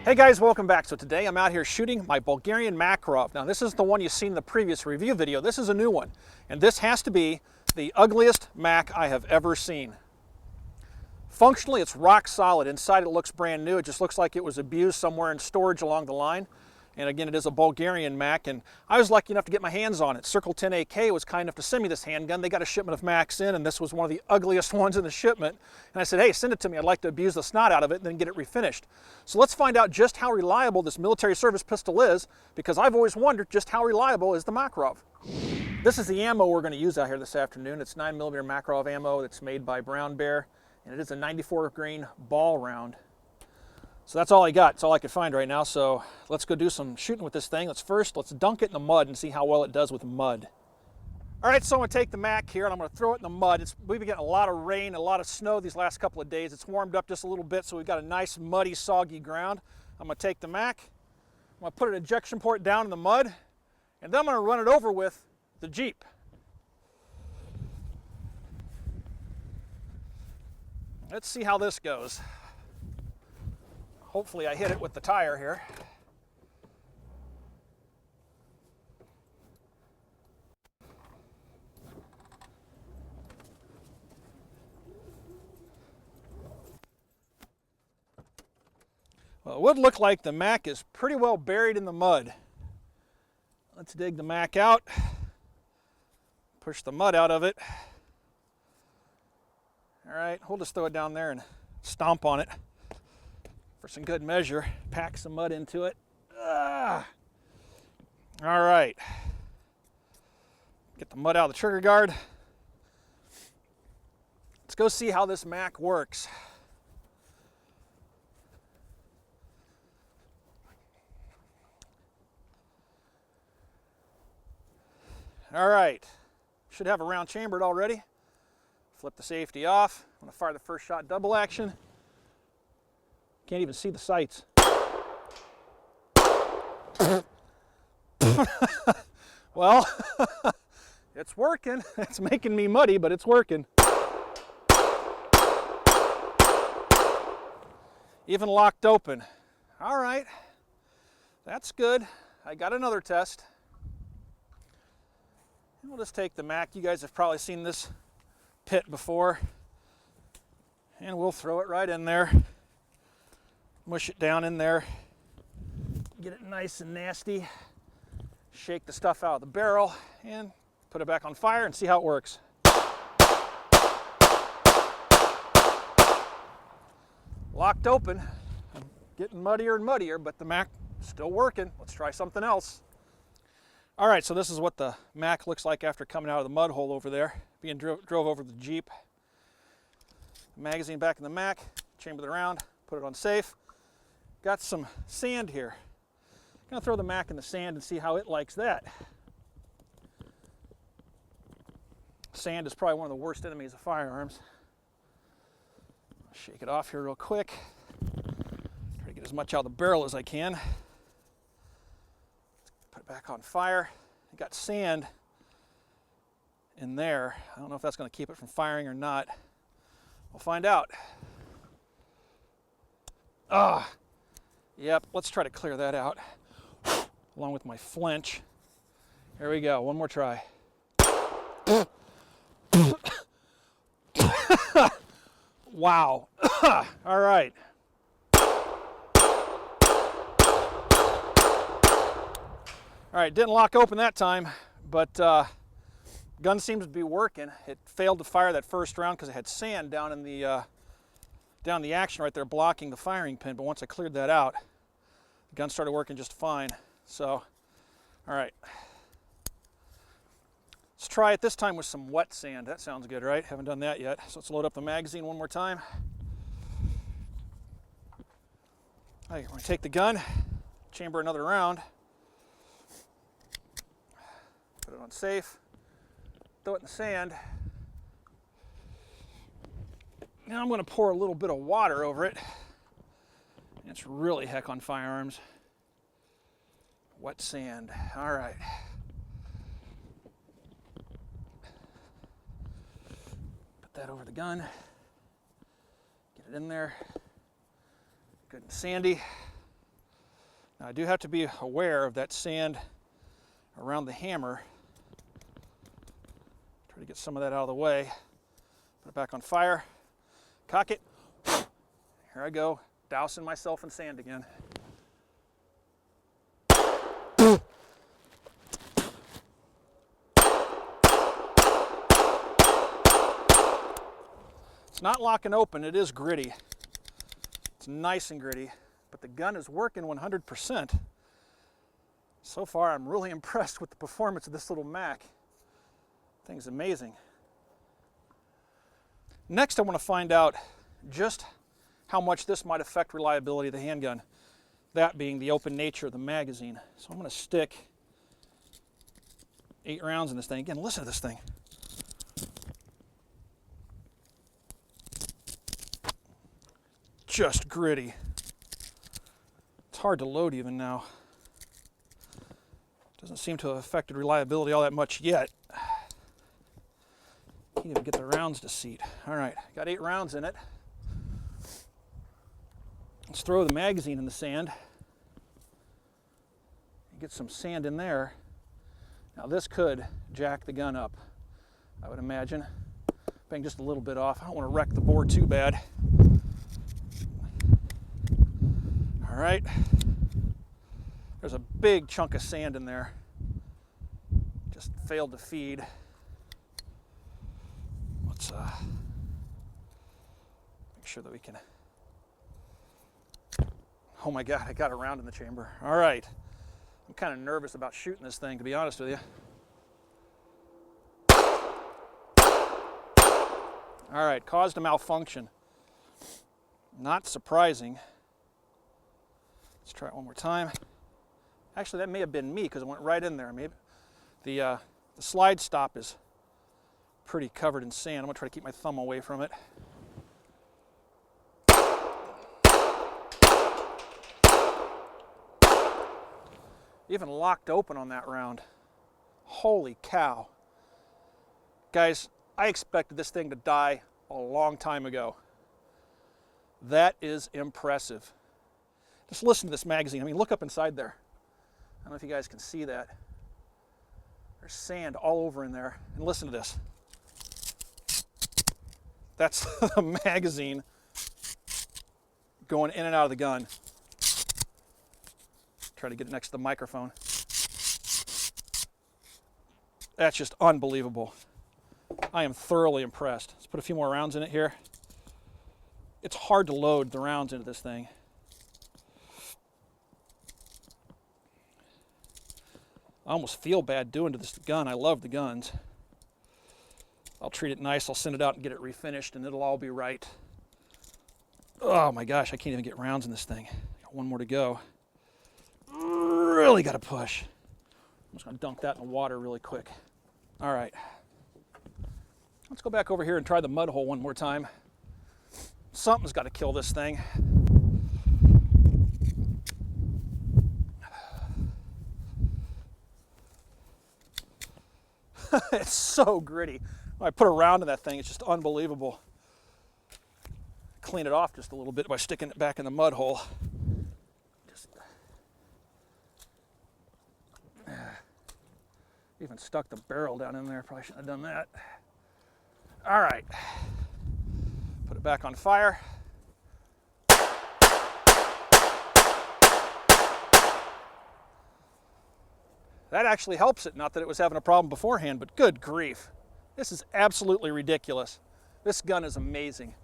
Hey guys, welcome back. So today I'm out here shooting my Bulgarian Makarov. Now this is the one you've seen in the previous review video. This is a new one. And this has to be the ugliest Mac I have ever seen. Functionally, it's rock solid. Inside it looks brand new. It just looks like it was abused somewhere in storage along the line. And again, it is a Bulgarian Mac, and I was lucky enough to get my hands on it. Circle 10 AK was kind enough to send me this handgun. They got a shipment of Macs in, and this was one of the ugliest ones in the shipment. And I said, hey, send it to me. I'd like to abuse the snot out of it and then get it refinished. So let's find out just how reliable this military service pistol is, because I've always wondered just how reliable is the Makarov. This is the ammo we're going to use out here this afternoon. It's 9mm Makarov ammo that's made by Brown Bear, and it is a 94 grain ball round. So that's all I got. It's all I could find right now. So let's go do some shooting with this thing. Let's dunk it in the mud and see how well it does with mud. All right, so I'm going to take the Mac here and I'm going to throw it in the mud. We've been getting a lot of rain, a lot of snow these last couple of days. It's warmed up just a little bit, so we've got a nice muddy, soggy ground. I'm going to take the Mac, I'm going to put an ejection port down in the mud, and then I'm going to run it over with the Jeep. Let's see how this goes. Hopefully I hit it with the tire here. Well, it would look like the Mac is pretty well buried in the mud. Let's dig the Mac out, push the mud out of it. All right, we'll just throw it down there and stomp on it for some good measure. Pack some mud into it. All right. Get the mud out of the trigger guard. Let's go see how this Mac works. All right. Should have a round chambered already. Flip the safety off. I'm going to fire the first shot double action. Can't even see the sights. Well, it's working. It's making me muddy, but it's working. Even locked open. All right, that's good. I got another test. And we'll just take the Mac. You guys have probably seen this pit before. And we'll throw it right in there. Mush it down in there, get it nice and nasty, shake the stuff out of the barrel, and put it back on fire and see how it works. Locked open. I'm getting muddier and muddier, but the Mac is still working. Let's try something else. All right, so this is what the Mac looks like after coming out of the mud hole over there, being drove over the Jeep. Magazine back in the Mac, chambered the round, put it on safe. Got some sand here. I'm going to throw the Mac in the sand and see how it likes that. Sand is probably one of the worst enemies of firearms. Shake it off here real quick. Try to get as much out of the barrel as I can. Put it back on fire. I got sand in there. I don't know if that's going to keep it from firing or not. We'll find out. Yep, let's try to clear that out along with my flinch. Here we go, one more try. Wow. All right. All right, didn't lock open that time, but gun seems to be working. It failed to fire that first round because it had sand down in the action right there blocking the firing pin, but once I cleared that out, the gun started working just fine. So, all right. Let's try it this time with some wet sand. That sounds good, right? Haven't done that yet. So let's load up the magazine one more time. All right, we're gonna take the gun, chamber another round, put it on safe, throw it in the sand. Now I'm going to pour a little bit of water over it. It's really heck on firearms. Wet sand. All right. Put that over the gun. Get it in there. Good and sandy. Now, I do have to be aware of that sand around the hammer. Try to get some of that out of the way. Put it back on fire. Cock it. Here I go, dousing myself in sand again. It's not locking open, it is gritty. It's nice and gritty, but the gun is working 100%. So far, I'm really impressed with the performance of this little Mac. Thing's amazing. Next, I want to find out just how much this might affect reliability of the handgun, that being the open nature of the magazine. So I'm going to stick 8 rounds in this thing. Again, listen to this thing. Just gritty. It's hard to load even now. Doesn't seem to have affected reliability all that much yet. Can't even get the rounds to seat. All right, got 8 rounds in it. Let's throw the magazine in the sand. Get some sand in there. Now this could jack the gun up, I would imagine. Bang just a little bit off. I don't want to wreck the bore too bad. All right. There's a big chunk of sand in there. Just failed to feed. Let's make sure that we can. Oh my God, I got a round in the chamber. All right. I'm kind of nervous about shooting this thing, to be honest with you. All right, caused a malfunction. Not surprising. Let's try it one more time. Actually, that may have been me because it went right in there. Maybe the slide stop is pretty covered in sand. I'm gonna try to keep my thumb away from it. Even locked open on that round. Holy cow. Guys, I expected this thing to die a long time ago. That is impressive. Just listen to this magazine. I mean, look up inside there. I don't know if you guys can see that. There's sand all over in there. And listen to this. That's the magazine going in and out of the gun. Try to get it next to the microphone. That's just unbelievable. I am thoroughly impressed. Let's put a few more rounds in it here. It's hard to load the rounds into this thing. I almost feel bad doing to this gun. I love the guns. I'll treat it nice. I'll send it out and get it refinished and it'll all be right. Oh my gosh, I can't even get rounds in this thing. Got one more to go. Really got to push. I'm just going to dunk that in the water really quick. All right. Let's go back over here and try the mud hole one more time. Something's got to kill this thing. It's so gritty. When I put a round in that thing, it's just unbelievable. Clean it off just a little bit by sticking it back in the mud hole. Even stuck the barrel down in there. Probably shouldn't have done that. All right. Put it back on fire. That actually helps it. Not that it was having a problem beforehand, but good grief. This is absolutely ridiculous. This gun is amazing.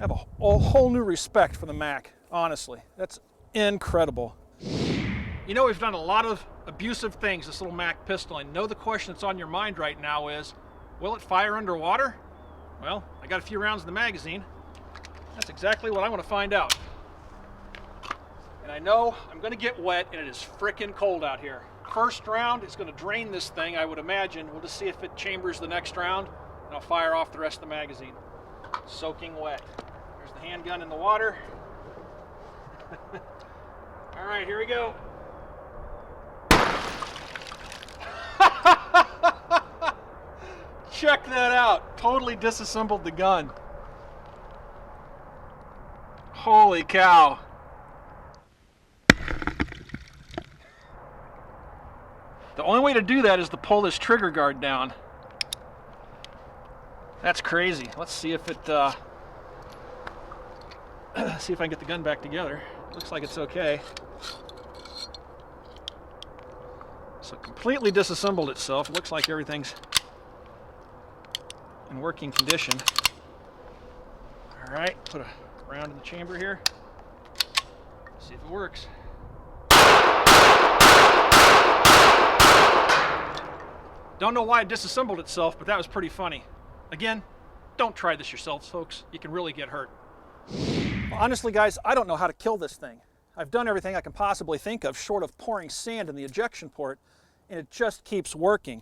I have a whole new respect for the Mac, honestly. That's incredible. You know, we've done a lot of abusive things, this little Mac pistol. I know the question that's on your mind right now is, will it fire underwater? Well, I got a few rounds in the magazine. That's exactly what I want to find out. And I know I'm going to get wet, and it is frickin' cold out here. First round is going to drain this thing, I would imagine. We'll just see if it chambers the next round, and I'll fire off the rest of the magazine. Soaking wet. There's the handgun in the water. All right, here we go. Check that out. Totally disassembled the gun. The only way to do that is to pull this trigger guard down. That's crazy. Let's see if it, see if I can get the gun back together. Looks like it's okay. So it completely disassembled itself. It looks like everything's in working condition. All right, put a round in the chamber here. See if it works. Don't know why it disassembled itself, but that was pretty funny. Again, don't try this yourselves, folks. You can really get hurt. Well, honestly, guys, I don't know how to kill this thing. I've done everything I can possibly think of, short of pouring sand in the ejection port, and it just keeps working.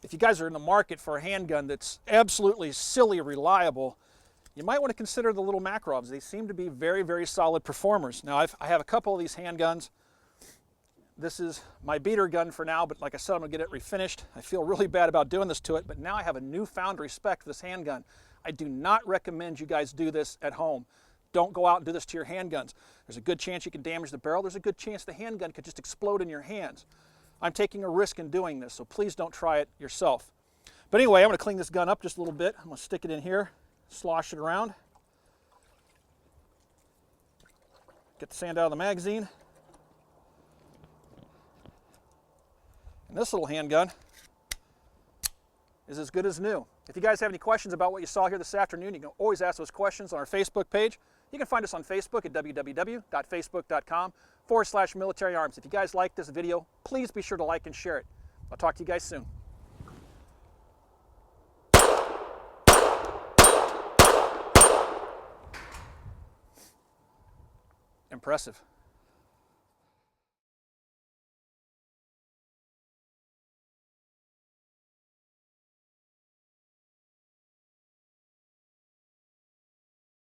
If you guys are in the market for a handgun that's absolutely silly reliable, you might want to consider the little Makarovs. They seem to be very, very solid performers. Now, I have a couple of these handguns. This is my beater gun for now, but like I said, I'm gonna get it refinished. I feel really bad about doing this to it, but now I have a newfound respect for this handgun. I do not recommend you guys do this at home. Don't go out and do this to your handguns. There's a good chance you can damage the barrel. There's a good chance the handgun could just explode in your hands. I'm taking a risk in doing this, so please don't try it yourself. But anyway, I'm gonna clean this gun up just a little bit. I'm gonna stick it in here, slosh it around. Get the sand out of the magazine. And this little handgun is as good as new. If you guys have any questions about what you saw here this afternoon, you can always ask those questions on our Facebook page. You can find us on Facebook at www.facebook.com/militaryarms. If you guys like this video, please be sure to like and share it. I'll talk to you guys soon. Impressive.